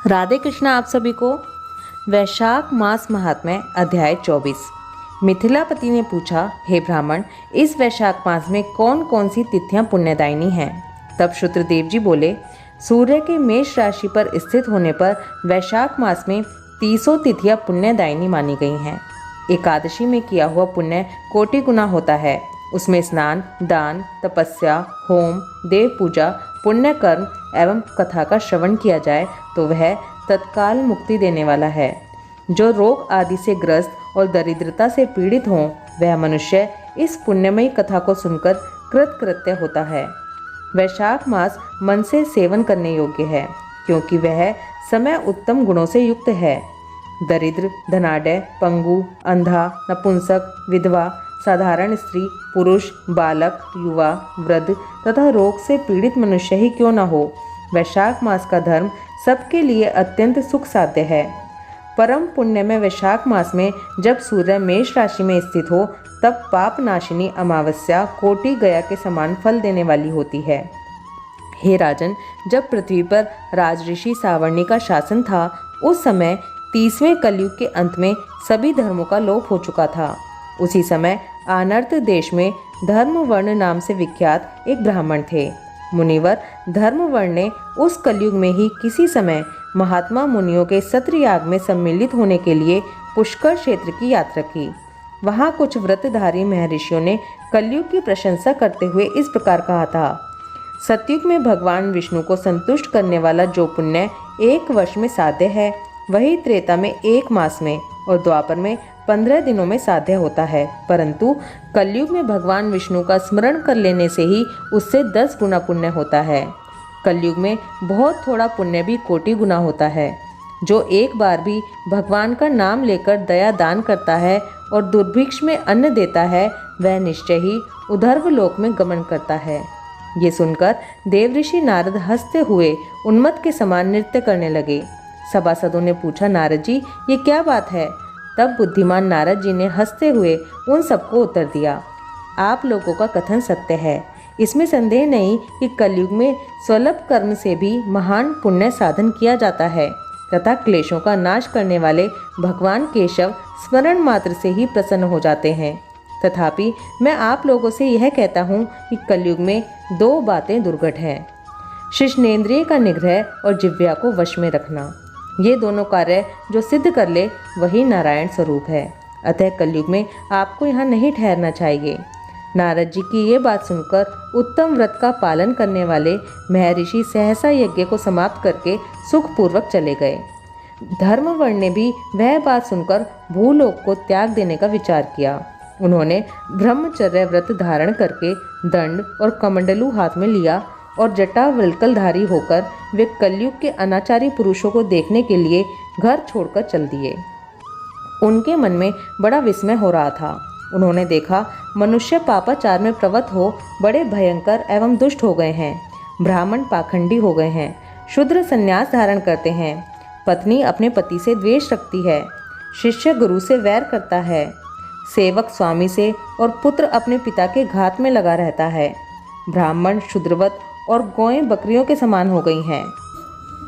राधे कृष्णा आप सभी को। वैशाख मास महात्म्य अध्याय 24। मिथिलापति ने पूछा, हे ब्राह्मण, इस वैशाख मास में कौन कौन सी तिथियां पुण्यदायिनी हैं? तब शुक्रदेव जी बोले, सूर्य के मेष राशि पर स्थित होने पर वैशाख मास में 30 तिथियां पुण्यदायिनी मानी गई हैं। एकादशी में किया हुआ पुण्य कोटि गुना होता है। उसमें स्नान, दान, तपस्या, होम, देव पूजा, पुण्य कर्म एवं कथा का श्रवण किया जाए तो वह तत्काल मुक्ति देने वाला है। जो रोग आदि से ग्रस्त और दरिद्रता से पीड़ित हों, वह मनुष्य इस पुण्यमयी कथा को सुनकर कृतकृत्य होता है। वैशाख मास मन से सेवन करने योग्य है, क्योंकि वह समय उत्तम गुणों से युक्त है। दरिद्र, धनाढ्य, पंगु, अंधा, नपुंसक, विधवा, साधारण स्त्री, पुरुष, बालक, युवा, वृद्ध तथा रोग से पीड़ित मनुष्य ही क्यों न हो, वैशाख मास का धर्म सबके लिए अत्यंत सुख साध्य है। परम पुण्य में वैशाख मास में जब सूर्य मेष राशि में स्थित हो, तब पाप नाशिनी अमावस्या कोटि गया के समान फल देने वाली होती है। हे राजन, जब पृथ्वी पर राजऋषि सावर्णी का शासन था, उस समय 30वें कलयुग के अंत में सभी धर्मों का लोप हो चुका था। उसी समय आनर्त देश में धर्मवर्ण नाम से विख्यात एक ब्राह्मण थे। मुनिवर धर्मवर्ण ने उस कलयुग में ही किसी समय महात्मा मुनियों के सत्र याग में सम्मिलित होने के लिए पुष्कर क्षेत्र की यात्रा की। वहाँ कुछ व्रतधारी महर्षियों ने कलयुग की प्रशंसा करते हुए इस प्रकार कहा था, सतयुग में भगवान विष्णु को संतुष्ट करने वाला जो पुण्य 1 वर्ष में साध्य है, वही त्रेता में 1 मास में और द्वापर में 15 दिनों में साध्य होता है। परंतु कलयुग में भगवान विष्णु का स्मरण कर लेने से ही उससे 10 गुना पुण्य होता है। कलयुग में बहुत थोड़ा पुण्य भी कोटि गुना होता है। जो एक बार भी भगवान का नाम लेकर दया दान करता है और दुर्भिक्ष में अन्न देता है, वह निश्चय ही उधर्व लोक में गमन करता है। ये सुनकर देवऋषि नारद हंसते हुए उन्मत्त के समान नृत्य करने लगे। सभासदों ने पूछा, नारद जी, ये क्या बात है? तब बुद्धिमान नारद जी ने हंसते हुए उन सबको उत्तर दिया, आप लोगों का कथन सत्य है। इसमें संदेह नहीं कि कलयुग में स्वल्प कर्म से भी महान पुण्य साधन किया जाता है तथा क्लेशों का नाश करने वाले भगवान केशव स्मरण मात्र से ही प्रसन्न हो जाते हैं। तथापि मैं आप लोगों से यह कहता हूँ कि कलयुग में 2 बातें दुर्घट हैं, शिश्नेंद्रिय का निग्रह और जिह्वा को वश में रखना। ये दोनों कार्य जो सिद्ध कर ले, वही नारायण स्वरूप है। अतः कलयुग में आपको यहाँ नहीं ठहरना चाहिए। नारद जी की ये बात सुनकर उत्तम व्रत का पालन करने वाले महर्षि सहसा यज्ञ को समाप्त करके सुखपूर्वक चले गए। धर्मवर्ण ने भी वह बात सुनकर भूलोक को त्याग देने का विचार किया। उन्होंने ब्रह्मचर्य व्रत धारण करके दंड और कमंडलू हाथ में लिया और जटा वल्कलधारी होकर वे कलयुग के अनाचारी पुरुषों को देखने के लिए घर छोड़कर चल दिए। उनके मन में बड़ा विस्मय हो रहा था। उन्होंने देखा, मनुष्य पापाचार में प्रवृत्त हो बड़े भयंकर एवं दुष्ट हो गए हैं। ब्राह्मण पाखंडी हो गए हैं, शूद्र संन्यास धारण करते हैं, पत्नी अपने पति से द्वेष रखती है, शिष्य गुरु से वैर करता है, सेवक स्वामी से और पुत्र अपने पिता के घात में लगा रहता है। ब्राह्मण शूद्रवत और गौएं बकरियों के समान हो गई हैं।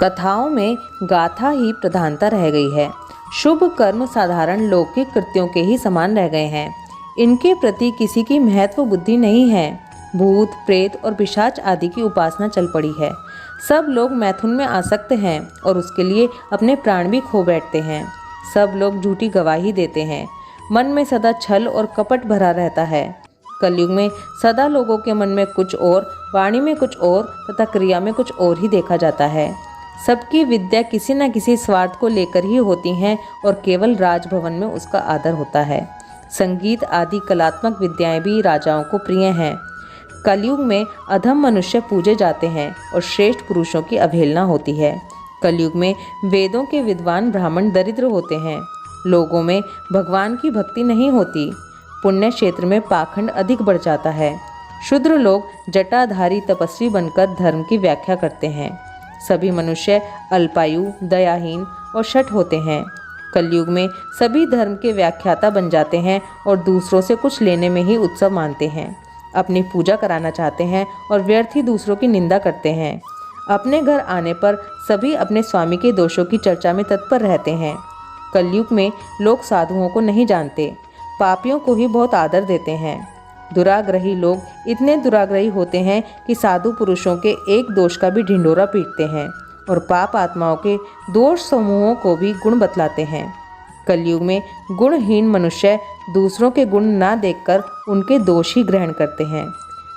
कथाओं में गाथा ही प्रधानता रह गई है। शुभ कर्म साधारण लौकिक कृत्यों के ही समान रह गए हैं। इनके प्रति किसी की महत्व बुद्धि नहीं है। भूत, प्रेत और पिशाच आदि की उपासना चल पड़ी है। सब लोग मैथुन में आसक्त हैं और उसके लिए अपने प्राण भी खो बैठते हैं। सब लोग झूठी गवाही देते हैं। मन में सदा छल और कपट भरा रहता है। कलयुग में सदा लोगों के मन में कुछ और, वाणी में कुछ और तथा क्रिया में कुछ और ही देखा जाता है। सबकी विद्या किसी न किसी स्वार्थ को लेकर ही होती हैं और केवल राजभवन में उसका आदर होता है। संगीत आदि कलात्मक विद्याएं भी राजाओं को प्रिय हैं। कलयुग में अधम मनुष्य पूजे जाते हैं और श्रेष्ठ पुरुषों की अवहेलना होती है। कलयुग में वेदों के विद्वान ब्राह्मण दरिद्र होते हैं। लोगों में भगवान की भक्ति नहीं होती। पुण्य क्षेत्र में पाखंड अधिक बढ़ जाता है। शूद्र लोग जटाधारी तपस्वी बनकर धर्म की व्याख्या करते हैं। सभी मनुष्य अल्पायु, दयाहीन और शठ होते हैं। कलयुग में सभी धर्म के व्याख्याता बन जाते हैं और दूसरों से कुछ लेने में ही उत्सव मानते हैं। अपनी पूजा कराना चाहते हैं और व्यर्थ ही दूसरों की निंदा करते हैं। अपने घर आने पर सभी अपने स्वामी के दोषों की चर्चा में तत्पर रहते हैं। कलयुग में लोग साधुओं को नहीं जानते, पापियों को ही बहुत आदर देते हैं। दुराग्रही लोग इतने दुराग्रही होते हैं कि साधु पुरुषों के एक दोष का भी ढिंढोरा पीटते हैं और पाप आत्माओं के दोष समूहों को भी गुण बतलाते हैं। कलयुग में गुणहीन मनुष्य दूसरों के गुण ना देखकर उनके दोष ही ग्रहण करते हैं।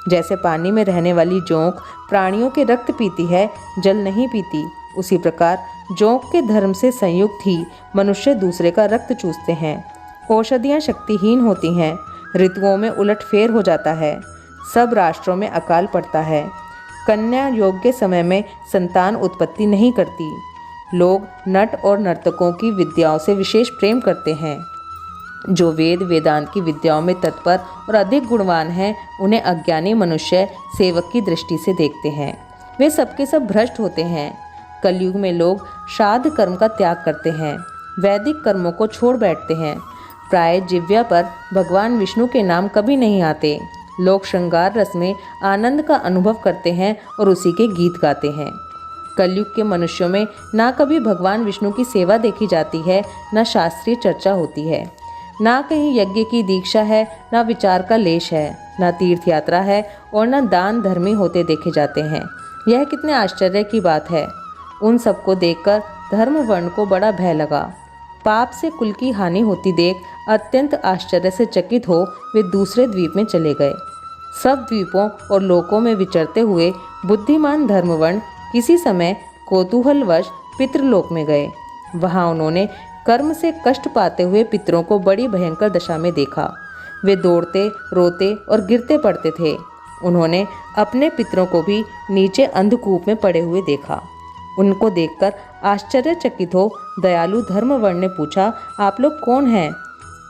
जैसे पानी में रहने वाली जोंक प्राणियों के रक्त पीती है, जल नहीं पीती, उसी प्रकार जोंक के धर्म से संयुक्त ही मनुष्य दूसरे का रक्त चूसते हैं। औषधियाँ शक्तिहीन होती हैं, ऋतुओं में उलटफेर हो जाता है, सब राष्ट्रों में अकाल पड़ता है, कन्या योग के समय में संतान उत्पत्ति नहीं करती। लोग नट और नर्तकों की विद्याओं से विशेष प्रेम करते हैं। जो वेद वेदांत की विद्याओं में तत्पर और अधिक गुणवान हैं, उन्हें अज्ञानी मनुष्य सेवक की दृष्टि से देखते हैं। वे सबके सब भ्रष्ट होते हैं। कलयुग में लोग श्राद्ध कर्म का त्याग करते हैं, वैदिक कर्मों को छोड़ बैठते हैं। प्राय जिव्या पर भगवान विष्णु के नाम कभी नहीं आते। लोग श्रृंगार रस में आनंद का अनुभव करते हैं और उसी के गीत गाते हैं। कलयुग के मनुष्यों में ना कभी भगवान विष्णु की सेवा देखी जाती है, ना शास्त्रीय चर्चा होती है, ना कहीं यज्ञ की दीक्षा है, ना विचार का लेश है, ना तीर्थ यात्रा है और ना दान धर्मी होते देखे जाते हैं। यह कितने आश्चर्य की बात है। उन सबको देखकर धर्म वर्ण को बड़ा भय लगा। पाप से कुल की हानि होती देख अत्यंत आश्चर्य से चकित हो वे दूसरे द्वीप में चले गए। सब द्वीपों और लोकों में विचरते हुए बुद्धिमान धर्मवर्ण किसी समय कौतूहलवश पितृलोक में गए। वहां उन्होंने कर्म से कष्ट पाते हुए पितरों को बड़ी भयंकर दशा में देखा। वे दौड़ते, रोते और गिरते पड़ते थे। उन्होंने अपने पितरों को भी नीचे अंधकूप में पड़े हुए देखा। उनको देखकर आश्चर्यचकित हो दयालु धर्मवर्ण ने पूछा, आप लोग कौन हैं?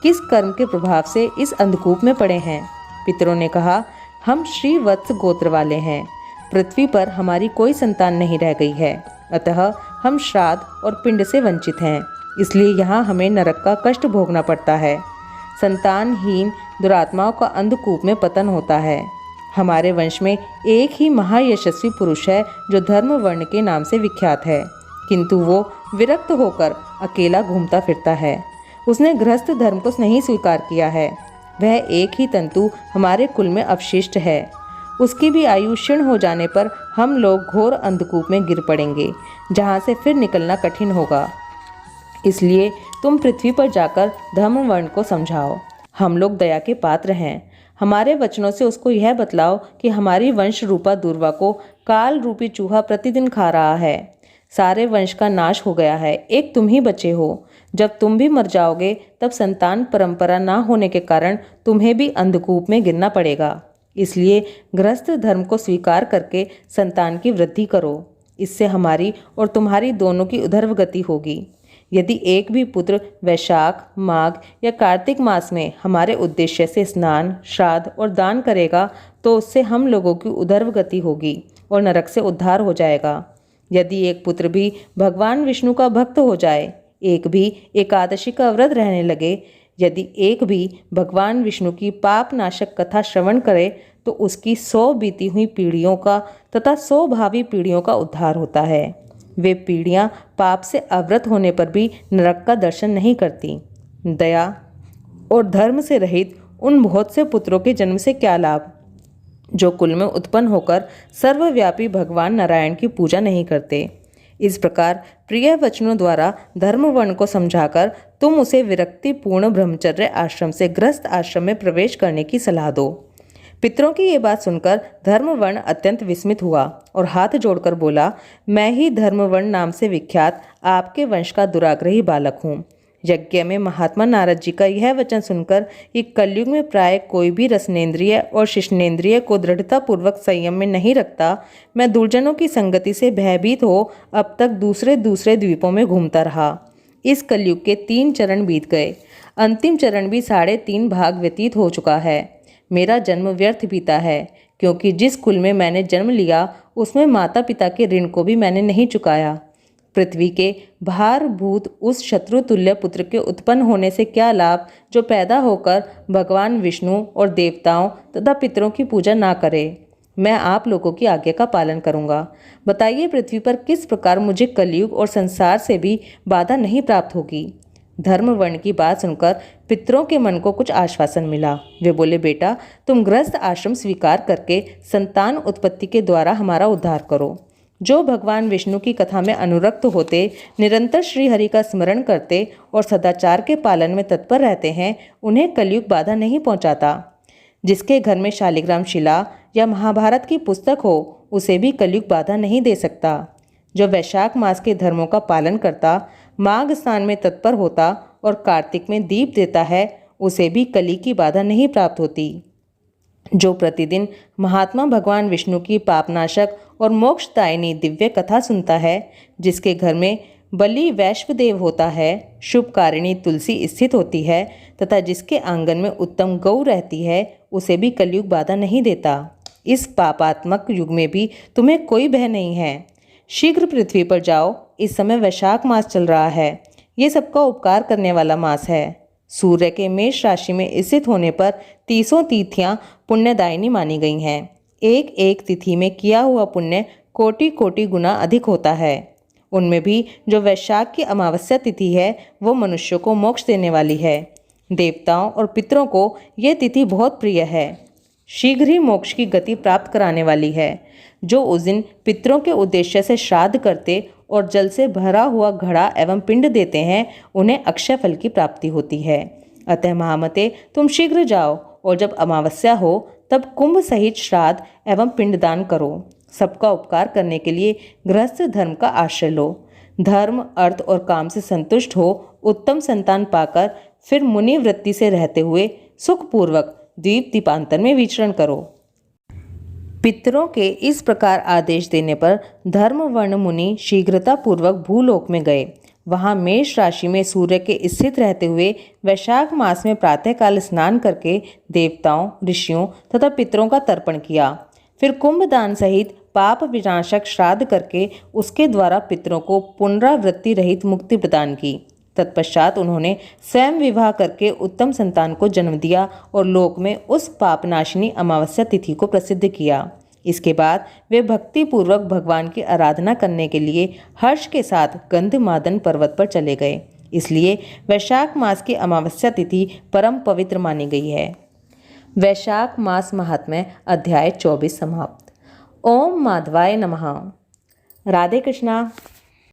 किस कर्म के प्रभाव से इस अंधकूप में पड़े हैं? पितरों ने कहा, हम श्रीवत्स गोत्र वाले हैं। पृथ्वी पर हमारी कोई संतान नहीं रह गई है, अतः हम श्राद्ध और पिंड से वंचित हैं। इसलिए यहाँ हमें नरक का कष्ट भोगना पड़ता है। संतानहीन दुरात्माओं का अंधकूप में पतन होता है। हमारे वंश में एक ही महायशस्वी पुरुष है जो धर्म वर्ण के नाम से विख्यात है, किंतु वो विरक्त होकर अकेला घूमता फिरता है। उसने गृहस्थ धर्म को नहीं स्वीकार किया है। वह एक ही तंतु हमारे कुल में अवशिष्ट है। उसकी भी आयु क्षीण हो जाने पर हम लोग घोर अंधकूप में गिर पड़ेंगे, जहाँ से फिर निकलना कठिन होगा। इसलिए तुम पृथ्वी पर जाकर धर्म वर्ण को समझाओ। हम लोग दया के पात्र हैं। हमारे वचनों से उसको यह बतलाओ कि हमारी वंश रूपा दूर्वा को काल रूपी चूहा प्रतिदिन खा रहा है। सारे वंश का नाश हो गया है, एक तुम ही बचे हो। जब तुम भी मर जाओगे तब संतान परंपरा ना होने के कारण तुम्हें भी अंधकूप में गिरना पड़ेगा। इसलिए गृहस्थ धर्म को स्वीकार करके संतान की वृद्धि करो। इससे हमारी और तुम्हारी दोनों की उधर्वगति होगी। यदि एक भी पुत्र वैशाख, माघ या कार्तिक मास में हमारे उद्देश्य से स्नान, श्राद्ध और दान करेगा तो उससे हम लोगों की उधर्वगति होगी और नरक से उद्धार हो जाएगा। यदि एक पुत्र भी भगवान विष्णु का भक्त हो जाए, एक भी एकादशी का व्रत रहने लगे, यदि एक भी भगवान विष्णु की पाप नाशक कथा श्रवण करे तो उसकी 100 बीती हुई पीढ़ियों का तथा 100 भावी पीढ़ियों का उद्धार होता है। वे पीढ़ियां पाप से अवृत होने पर भी नरक का दर्शन नहीं करती। दया और धर्म से रहित उन बहुत से पुत्रों के जन्म से क्या लाभ, जो कुल में उत्पन्न होकर सर्वव्यापी भगवान नारायण की पूजा नहीं करते। इस प्रकार प्रिय वचनों द्वारा धर्म वर्ण को समझाकर तुम उसे विरक्तिपूर्ण ब्रह्मचर्य आश्रम से गृहस्थ आश्रम में प्रवेश करने की सलाह दो। पितरों की ये बात सुनकर धर्मवर्ण अत्यंत विस्मित हुआ और हाथ जोड़कर बोला, मैं ही धर्मवर्ण नाम से विख्यात आपके वंश का दुराग्रही बालक हूँ। यज्ञ में महात्मा नारद जी का यह वचन सुनकर कि कलयुग में प्राय कोई भी रसनेन्द्रिय और शिष्णेन्द्रिय को दृढ़तापूर्वक संयम में नहीं रखता, मैं दुर्जनों की संगति से भयभीत हो अब तक दूसरे दूसरे द्वीपों में घूमता रहा। इस कलयुग के 3 चरण बीत गए, अंतिम चरण भी 3.5 भाग व्यतीत हो चुका है। मेरा जन्म व्यर्थ बीता है, क्योंकि जिस कुल में मैंने जन्म लिया उसमें माता पिता के ऋण को भी मैंने नहीं चुकाया। पृथ्वी के भारभूत उस शत्रुतुल्य पुत्र के उत्पन्न होने से क्या लाभ, जो पैदा होकर भगवान विष्णु और देवताओं तथा पितरों की पूजा ना करे। मैं आप लोगों की आज्ञा का पालन करूंगा। बताइए पृथ्वी पर किस प्रकार मुझे कलयुग और संसार से भी बाधा नहीं प्राप्त होगी। धर्म वर्ण की बात सुनकर पितरों के मन को कुछ आश्वासन मिला। वे बोले, बेटा तुम गृहस्थ आश्रम स्वीकार करके संतान उत्पत्ति के द्वारा हमारा उद्धार करो। जो भगवान विष्णु की कथा में अनुरक्त होते, निरंतर श्री हरि का स्मरण करते और सदाचार के पालन में तत्पर रहते हैं, उन्हें कलयुग बाधा नहीं पहुंचाता। जिसके घर में शालिग्राम शिला या महाभारत की पुस्तक हो, उसे भी कलयुग बाधा नहीं दे सकता। जो वैशाख मास के धर्मों का पालन करता, माघ स्नान में तत्पर होता और कार्तिक में दीप देता है, उसे भी कली की बाधा नहीं प्राप्त होती। जो प्रतिदिन महात्मा भगवान विष्णु की पापनाशक और मोक्षदायिनी दिव्य कथा सुनता है, जिसके घर में बलि वैश्वदेव होता है, शुभकारिणी तुलसी स्थित होती है तथा जिसके आंगन में उत्तम गौ रहती है, उसे भी कलयुग बाधा नहीं देता। इस पापात्मक युग में भी तुम्हें कोई भय नहीं है। शीघ्र पृथ्वी पर जाओ। इस समय वैशाख मास चल रहा है। ये सबका उपकार करने वाला मास है। सूर्य के मेष राशि में स्थित होने पर 30 तिथियां पुण्यदायिनी मानी गई हैं। एक एक तिथि में किया हुआ पुण्य कोटि कोटि गुना अधिक होता है। उनमें भी जो वैशाख की अमावस्या तिथि है, वो मनुष्यों को मोक्ष देने वाली है। देवताओं और पितरों को यह तिथि बहुत प्रिय है। शीघ्र ही मोक्ष की गति प्राप्त कराने वाली है। जो उस दिन पितरों के उद्देश्य से श्राद्ध करते और जल से भरा हुआ घड़ा एवं पिंड देते हैं, उन्हें अक्षय फल की प्राप्ति होती है। अतः महामते, तुम शीघ्र जाओ और जब अमावस्या हो तब कुंभ सहित श्राद्ध एवं पिंडदान करो। सबका उपकार करने के लिए गृहस्थ धर्म का आश्रय लो। धर्म, अर्थ और काम से संतुष्ट हो उत्तम संतान पाकर फिर मुनि वृत्ति से रहते हुए सुखपूर्वक द्वीप दीपांतर में विचरण करो। पितरों के इस प्रकार आदेश देने पर धर्म वर्ण मुनि शीघ्रता पूर्वक भूलोक में गए। वहां मेष राशि में सूर्य के स्थित रहते हुए वैशाख मास में प्रातःकाल स्नान करके देवताओं, ऋषियों तथा पितरों का तर्पण किया। फिर कुंभदान सहित पाप विनाशक श्राद्ध करके उसके द्वारा पितरों को पुनरावृत्ति रहित मुक्ति प्रदान की। तत्पश्चात उन्होंने स्वयं विवाह करके उत्तम संतान को जन्म दिया और लोक में उस पापनाशिनी अमावस्या तिथि को प्रसिद्ध किया। इसके बाद वे भक्ति पूर्वक भगवान की आराधना करने के लिए हर्ष के साथ गंधमादन पर्वत पर चले गए। इसलिए वैशाख मास की अमावस्या तिथि परम पवित्र मानी गई है। वैशाख मास महात्म्य अध्याय 24 समाप्त। ओम माधवाय नमः। राधे कृष्णा।